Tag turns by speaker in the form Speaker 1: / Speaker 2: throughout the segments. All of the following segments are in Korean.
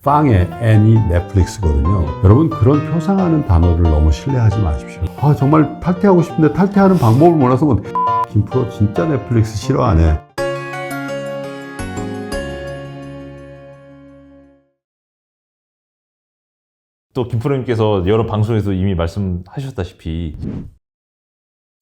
Speaker 1: 빵의 N이 넷플릭스거든요. 여러분 그런 표상하는 단어를 너무 신뢰하지 마십시오. 정말 탈퇴하고 싶은데 탈퇴하는 방법을 몰라서 김프로 진짜 넷플릭스 싫어하네.
Speaker 2: 또 김프로님께서 여러 방송에서 이미 말씀하셨다시피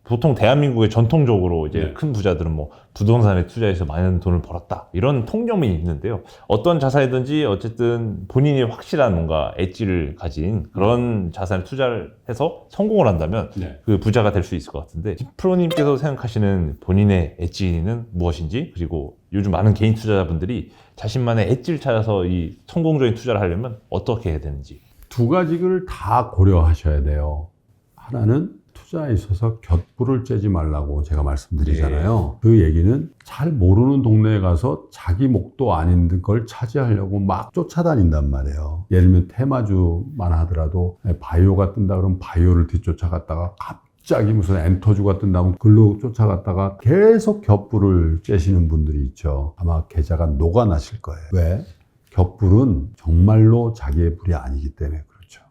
Speaker 2: 보통 대한민국에 전통적으로 이제 큰 부자들은 뭐 부동산에 투자해서 많은 돈을 벌었다 이런 통념이 있는데요. 어떤 자산이든지 어쨌든 본인이 확실한 뭔가 엣지를 가진 그런 자산에 투자를 해서 성공을 한다면 그 부자가 될 수 있을 것 같은데, 김프로님께서 생각하시는 본인의 엣지는 무엇인지, 그리고 요즘 많은 개인 투자자분들이 자신만의 엣지를 찾아서 이 성공적인 투자를 하려면 어떻게 해야 되는지.
Speaker 1: 두 가지를 다 고려하셔야 돼요. 하나는 투자에 있어서 곁불을 째지 말라고 제가 말씀드리잖아요. 그 얘기는 잘 모르는 동네에 가서 자기 목도 아닌 걸 차지하려고 막 쫓아다닌단 말이에요. 예를 들면 테마주만 하더라도 바이오가 뜬다 그러면 바이오를 뒤쫓아갔다가 갑자기 무슨 엔터주가 뜬다면 글로 쫓아갔다가 계속 곁불을 째시는 분들이 있죠. 아마 계좌가 녹아나실 거예요. 왜? 곁불은 정말로 자기의 불이 아니기 때문에 그렇죠.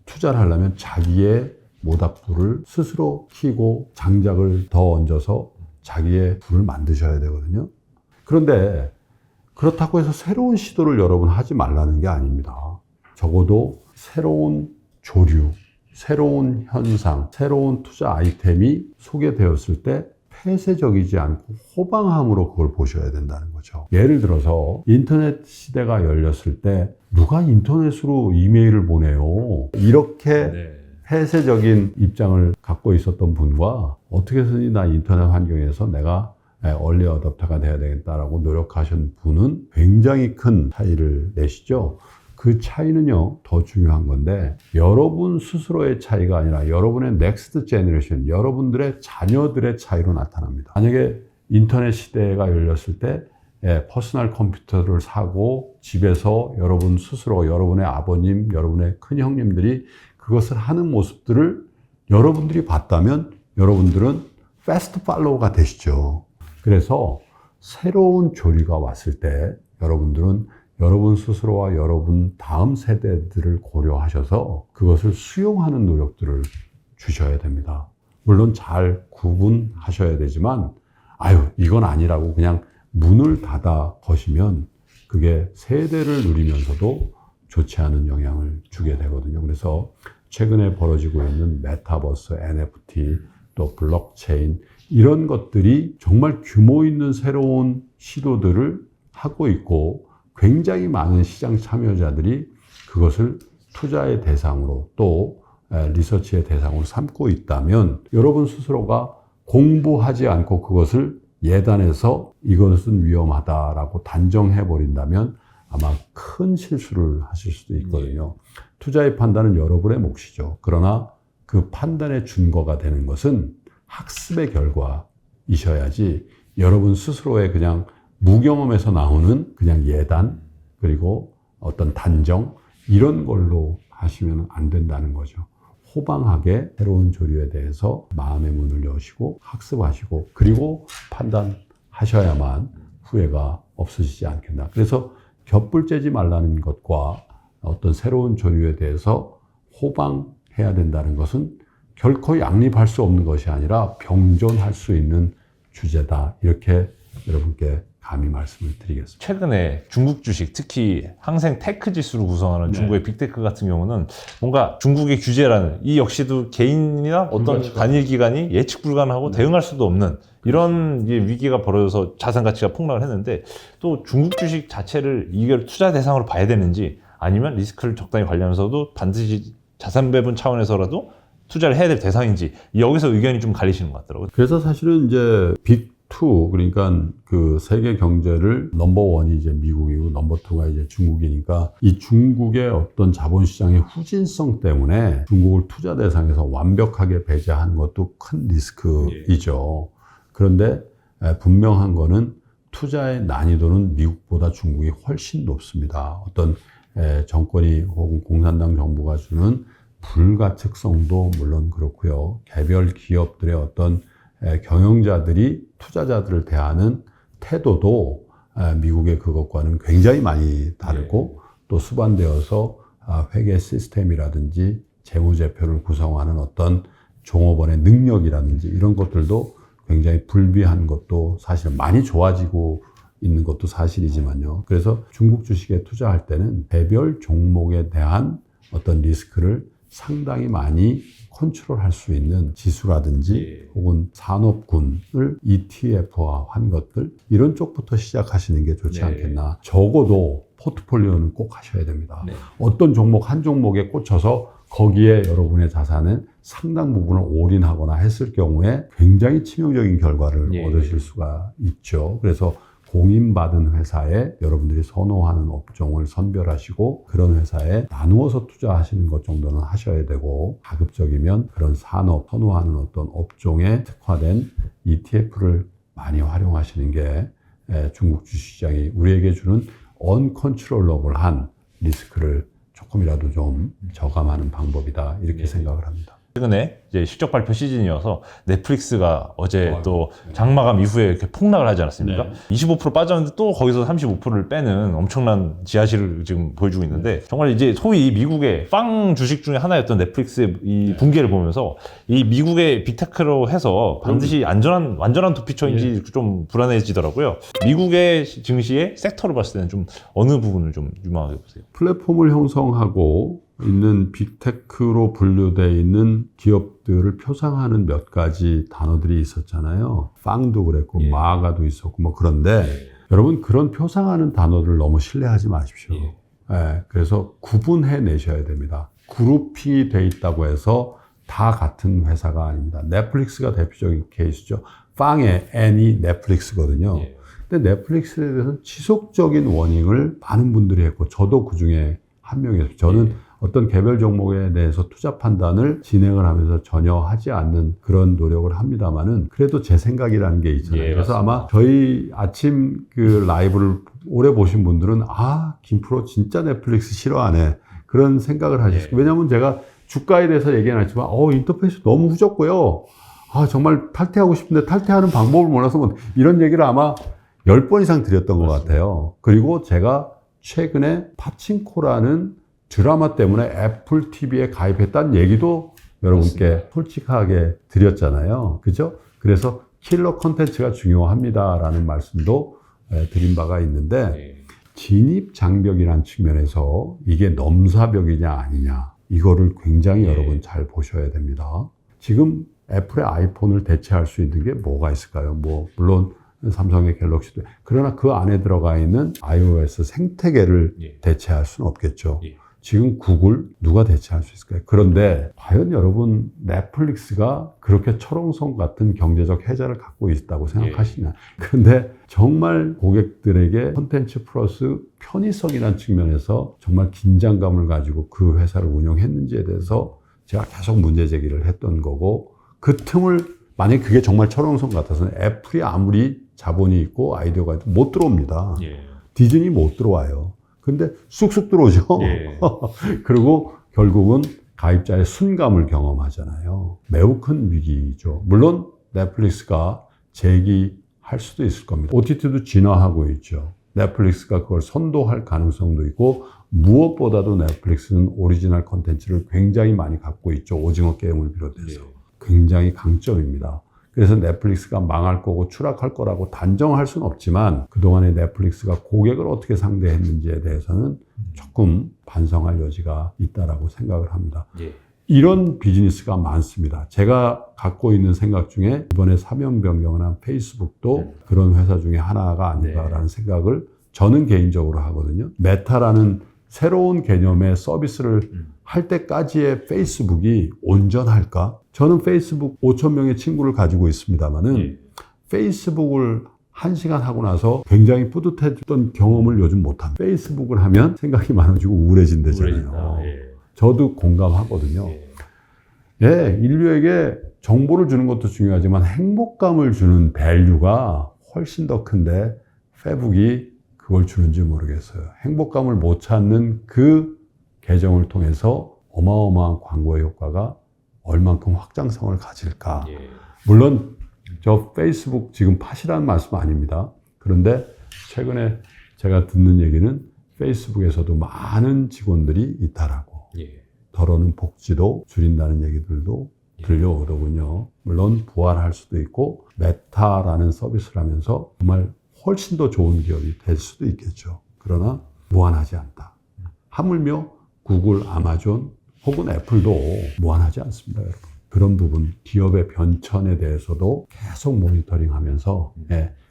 Speaker 1: 투자를 하려면 자기의 모닥불을 스스로 켜고 장작을 더 얹어서 자기의 불을 만드셔야 되거든요. 그런데 그렇다고 해서 새로운 시도를 여러분 하지 말라는 게 아닙니다. 적어도 새로운 조류, 새로운 현상, 새로운 투자 아이템이 소개되었을 때 폐쇄적이지 않고 호방함으로 그걸 보셔야 된다는 거죠. 예를 들어서 인터넷 시대가 열렸을 때 누가 인터넷으로 이메일을 보내요? 이렇게 폐쇄적인 입장을 갖고 있었던 분과 어떻게 해서든 나 인터넷 환경에서 내가 얼리 어댑터가 돼야 되겠다라고 노력하신 분은 굉장히 큰 차이를 내시죠. 그 차이는요, 더 중요한 건데, 여러분 스스로의 차이가 아니라 여러분의 넥스트 제너레이션, 여러분들의 자녀들의 차이로 나타납니다. 만약에 인터넷 시대가 열렸을 때 퍼스널 컴퓨터를 사고 집에서 여러분 스스로, 여러분의 아버님, 여러분의 큰 형님들이 그것을 하는 모습들을 여러분들이 봤다면 여러분들은 패스트 팔로우가 되시죠. 그래서 새로운 조류가 왔을 때 여러분들은 여러분 스스로와 여러분 다음 세대들을 고려하셔서 그것을 수용하는 노력들을 주셔야 됩니다. 물론 잘 구분하셔야 되지만 이건 아니라고 그냥 문을 닫아 거시면 그게 세대를 누리면서도 좋지 않은 영향을 주게 되거든요. 그래서 최근에 벌어지고 있는 메타버스, NFT, 또 블록체인 이런 것들이 정말 규모 있는 새로운 시도들을 하고 있고 굉장히 많은 시장 참여자들이 그것을 투자의 대상으로 또 리서치의 대상으로 삼고 있다면 여러분 스스로가 공부하지 않고 그것을 예단해서 이것은 위험하다라고 단정해 버린다면 아마 큰 실수를 하실 수도 있거든요. 투자의 판단은 여러분의 몫이죠. 그러나 그 판단의 준거가 되는 것은 학습의 결과이셔야지 여러분 스스로의 그냥 무경험에서 나오는 그냥 예단 그리고 어떤 단정 이런 걸로 하시면 안 된다는 거죠. 호방하게 새로운 조류에 대해서 마음의 문을 여시고 학습하시고 그리고 판단하셔야만 후회가 없으시지 않겠나. 그래서 곁불 째지 말라는 것과 어떤 새로운 조류에 대해서 호방해야 된다는 것은 결코 양립할 수 없는 것이 아니라 병존할 수 있는 주제다. 이렇게 여러분께 감히 말씀을 드리겠습니다.
Speaker 2: 최근에 중국 주식, 특히 항생 테크 지수를 구성하는 중국의 빅테크 같은 경우는 뭔가 중국의 규제라는 이 역시도 개인이나 어떤 단일 기관이 예측 불가능하고 대응할 수도 없는 이런 위기가 벌어져서 자산 가치가 폭락을 했는데, 또 중국 주식 자체를 이걸 투자 대상으로 봐야 되는지 아니면 리스크를 적당히 관리하면서도 반드시 자산 배분 차원에서라도 투자를 해야 될 대상인지 여기서 의견이 좀 갈리시는 것 같더라고요.
Speaker 1: 그래서 사실은 이제 빅2 그러니까 그 세계 경제를 넘버1이 이제 미국이고 넘버2가 이제 중국이니까 이 중국의 어떤 자본시장의 후진성 때문에 중국을 투자 대상에서 완벽하게 배제하는 것도 큰 리스크이죠. 그런데 분명한 거는 투자의 난이도는 미국보다 중국이 훨씬 높습니다. 어떤 정권이 혹은 공산당 정부가 주는 불가측성도 물론 그렇고요. 개별 기업들의 어떤 경영자들이 투자자들을 대하는 태도도 미국의 그것과는 굉장히 많이 다르고 또 수반되어서 회계 시스템이라든지 재무제표를 구성하는 어떤 종업원의 능력이라든지 이런 것들도 굉장히 불비한 것도 사실 많이 좋아지고 있는 것도 사실이지만요. 그래서 중국 주식에 투자할 때는 개별 종목에 대한 어떤 리스크를 상당히 많이 컨트롤할 수 있는 지수라든지 혹은 산업군을 ETF화한 것들 이런 쪽부터 시작하시는 게 좋지 않겠나. 적어도 포트폴리오는 꼭 하셔야 됩니다. 어떤 종목 한 종목에 꽂혀서 거기에 여러분의 자산은 상당 부분을 올인하거나 했을 경우에 굉장히 치명적인 결과를 얻으실 수가 있죠. 그래서 공인받은 회사에 여러분들이 선호하는 업종을 선별하시고 그런 회사에 나누어서 투자하시는 것 정도는 하셔야 되고 가급적이면 그런 산업 선호하는 어떤 업종에 특화된 ETF를 많이 활용하시는 게 중국 주식시장이 우리에게 주는 언컨트롤러블한 리스크를 조금이라도 좀 저감하는 방법이다 이렇게 생각을 합니다.
Speaker 2: 최근에 이제 실적 발표 시즌이어서 넷플릭스가 어제 또 장마감 이후에 이렇게 폭락을 하지 않았습니까? 25% 빠졌는데 또 거기서 35%를 빼는 엄청난 지하실을 지금 보여주고 있는데 정말 이제 소위 미국의 빵 주식 중에 하나였던 넷플릭스의 이 붕괴를 보면서 이 미국의 빅테크로 해서 반드시 완전한 도피처인지 좀 불안해지더라고요. 미국의 증시의 섹터로 봤을 때는 좀 어느 부분을 좀 유망하게 보세요?
Speaker 1: 플랫폼을 형성하고 있는 빅테크로 분류되어 있는 기업들을 표상하는 몇 가지 단어들이 있었잖아요. 빵도 그랬고 마가도 있었고 뭐 그런데 여러분 그런 표상하는 단어들을 너무 신뢰하지 마십시오. 그래서 구분해 내셔야 됩니다. 그룹핑이 돼 있다고 해서 다 같은 회사가 아닙니다. 넷플릭스가 대표적인 케이스죠. 빵의 N이 넷플릭스거든요. 근데 넷플릭스에 대해서는 지속적인 워닝을 많은 분들이 했고 저도 그중에 한 명이었어요. 저는 어떤 개별 종목에 대해서 투자 판단을 진행을 하면서 전혀 하지 않는 그런 노력을 합니다만은 그래도 제 생각이라는 게 있잖아요. 그래서 아마 저희 아침 그 라이브를 오래 보신 분들은 김프로 진짜 넷플릭스 싫어하네. 그런 생각을 하셨어요. 왜냐하면 제가 주가에 대해서 얘기는 했지만 인터페이스 너무 후졌고요. 정말 탈퇴하고 싶은데 탈퇴하는 방법을 몰라서 뭐 이런 얘기를 아마 10번 이상 드렸던 것 같아요. 그리고 제가 최근에 파친코라는 드라마 때문에 애플 TV에 가입했다는 얘기도 여러분께 솔직하게 드렸잖아요. 그죠? 그래서 킬러 콘텐츠가 중요합니다라는 말씀도 드린 바가 있는데 진입 장벽이라는 측면에서 이게 넘사벽이냐 아니냐 이거를 굉장히 여러분 잘 보셔야 됩니다. 지금 애플의 아이폰을 대체할 수 있는 게 뭐가 있을까요? 물론 삼성의 갤럭시도 그러나 그 안에 들어가 있는 iOS 생태계를 대체할 수는 없겠죠. 지금 구글 누가 대체할 수 있을까요? 그런데 과연 여러분 넷플릭스가 그렇게 철옹성 같은 경제적 혜자를 갖고 있다고 생각하시냐? 그런데 정말 고객들에게 콘텐츠 플러스 편의성이라는 측면에서 정말 긴장감을 가지고 그 회사를 운영했는지에 대해서 제가 계속 문제 제기를 했던 거고 그 틈을 만약에 그게 정말 철옹성 같아서는 애플이 아무리 자본이 있고 아이디어가 있고 못 들어옵니다. 디즈니 못 들어와요. 근데 쑥쑥 들어오죠. 그리고 결국은 가입자의 순감을 경험하잖아요. 매우 큰 위기죠. 물론 넷플릭스가 재기할 수도 있을 겁니다. OTT도 진화하고 있죠. 넷플릭스가 그걸 선도할 가능성도 있고 무엇보다도 넷플릭스는 오리지널 콘텐츠를 굉장히 많이 갖고 있죠. 오징어 게임을 비롯해서. 굉장히 강점입니다. 그래서 넷플릭스가 망할 거고 추락할 거라고 단정할 수는 없지만 그동안에 넷플릭스가 고객을 어떻게 상대했는지에 대해서는 조금 반성할 여지가 있다라고 생각을 합니다. 이런 비즈니스가 많습니다. 제가 갖고 있는 생각 중에 이번에 사명 변경을 한 페이스북도 그런 회사 중에 하나가 아닌가라는 생각을 저는 개인적으로 하거든요. 메타라는 새로운 개념의 서비스를 할 때까지의 페이스북이 온전할까? 저는 페이스북 5,000명의 친구를 가지고 있습니다만은 페이스북을 1시간 하고 나서 굉장히 뿌듯했던 경험을 요즘 못합니다. 페이스북을 하면 생각이 많아지고 우울해진다잖아요. 저도 공감하거든요. 인류에게 정보를 주는 것도 중요하지만 행복감을 주는 밸류가 훨씬 더 큰데 페북이 그걸 주는지 모르겠어요. 행복감을 못 찾는 그 계정을 통해서 어마어마한 광고의 효과가 얼만큼 확장성을 가질까. 물론 저 페이스북 지금 팟이라는 말씀 아닙니다. 그런데 최근에 제가 듣는 얘기는 페이스북에서도 많은 직원들이 있다라고.
Speaker 2: 예.
Speaker 1: 더러는 복지도 줄인다는 얘기들도 들려오더군요. 물론 부활할 수도 있고 메타라는 서비스를 하면서 정말 훨씬 더 좋은 기업이 될 수도 있겠죠. 그러나 무한하지 않다. 하물며 구글, 아마존 혹은 애플도 무한하지 않습니다, 여러분. 그런 부분, 기업의 변천에 대해서도 계속 모니터링하면서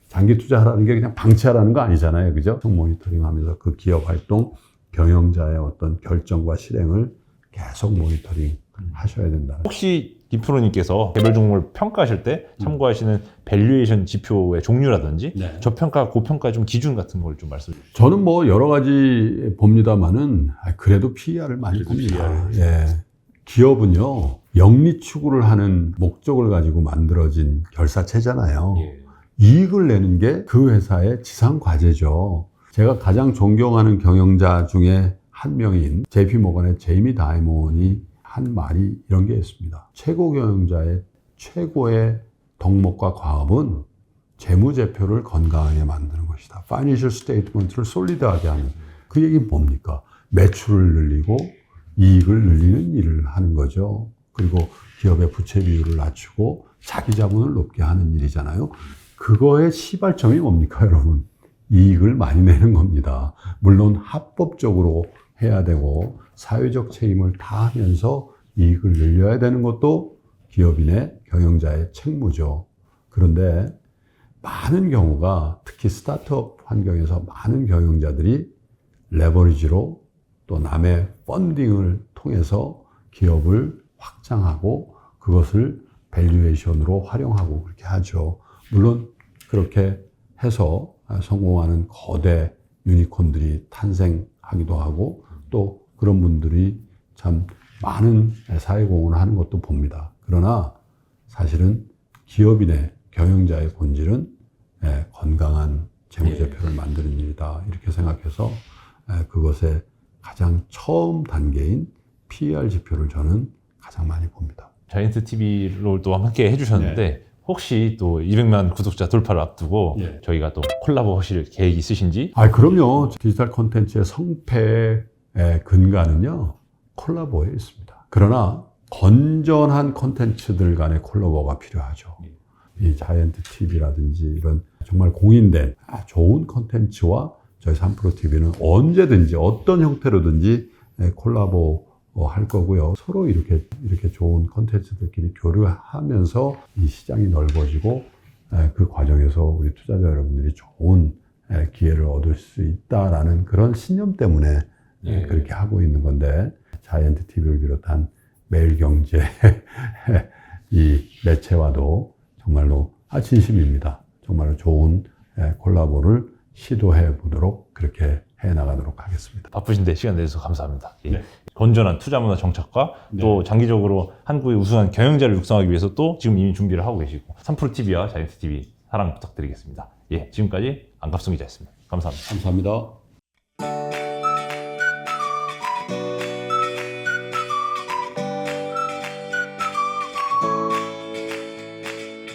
Speaker 1: 장기 투자하라는 게 그냥 방치하라는 거 아니잖아요, 그죠? 계속 모니터링하면서 그 기업 활동, 경영자의 어떤 결정과 실행을 계속 모니터링 하셔야 된다.
Speaker 2: 혹시 김프로님께서 개별 종목을 평가하실 때 참고하시는 밸류에이션 지표의 종류라든지 저평가, 고평가 좀 기준 같은 걸 좀 말씀해 주세요.
Speaker 1: 저는 뭐 여러 가지 봅니다만은 그래도 PER을 많이 봅니다. 예. 기업은요, 영리 추구를 하는 목적을 가지고 만들어진 결사체잖아요. 이익을 내는 게 그 회사의 지상 과제죠. 제가 가장 존경하는 경영자 중에 한 명인 JP 모건의 제이미 다이몬이 한 말이 이런 게 있습니다. 최고 경영자의 최고의 덕목과 과업은 재무제표를 건강하게 만드는 것이다. 파이낸셜 스테이트먼트를 솔리드하게 하는. 그 얘기는 뭡니까? 매출을 늘리고 이익을 늘리는 일을 하는 거죠. 그리고 기업의 부채 비율을 낮추고 자기 자본을 높게 하는 일이잖아요. 그거의 시발점이 뭡니까, 여러분? 이익을 많이 내는 겁니다. 물론 합법적으로 해야 되고 사회적 책임을 다하면서 이익을 늘려야 되는 것도 기업인의 경영자의 책무죠. 그런데 많은 경우가 특히 스타트업 환경에서 많은 경영자들이 레버리지로 또 남의 펀딩을 통해서 기업을 확장하고 그것을 밸류에이션으로 활용하고 그렇게 하죠. 물론 그렇게 해서 성공하는 거대 유니콘들이 탄생하기도 하고 또 그런 분들이 참 많은 사회 공헌을 하는 것도 봅니다. 그러나 사실은 기업인의 경영자의 본질은 건강한 재무제표를 만드는 일이다. 이렇게 생각해서 그것의 가장 처음 단계인 PER 지표를 저는 가장 많이 봅니다.
Speaker 2: 자이언트 TV로 또 함께 해주셨는데 혹시 또 200만 구독자 돌파를 앞두고 저희가 또 콜라보 하실 계획이 있으신지?
Speaker 1: 그럼요. 디지털 콘텐츠의 성패의 근간은요, 콜라보에 있습니다. 그러나 건전한 콘텐츠들 간의 콜라보가 필요하죠. 이 자이언트 TV라든지 이런 정말 공인된 좋은 콘텐츠와 저희 3프로TV는 언제든지 어떤 형태로든지 콜라보 할 거고요. 서로 이렇게 좋은 콘텐츠들끼리 교류하면서 이 시장이 넓어지고 그 과정에서 우리 투자자 여러분들이 좋은 기회를 얻을 수 있다라는 그런 신념 때문에 그렇게 하고 있는 건데 자이언트 TV를 비롯한 매일경제 이 매체와도 정말로 진심입니다. 정말로 좋은 콜라보를 시도해 보도록 그렇게 해 나가도록 하겠습니다.
Speaker 2: 바쁘신데 시간 내주셔서 감사합니다. 건전한 투자 문화 정착과 또 장기적으로 한국의 우수한 경영자를 육성하기 위해서 또 지금 이미 준비를 하고 계시고 3프로TV와 자이언트 TV 사랑 부탁드리겠습니다. 지금까지 안갑승 기자였습니다. 감사합니다.
Speaker 1: 감사합니다.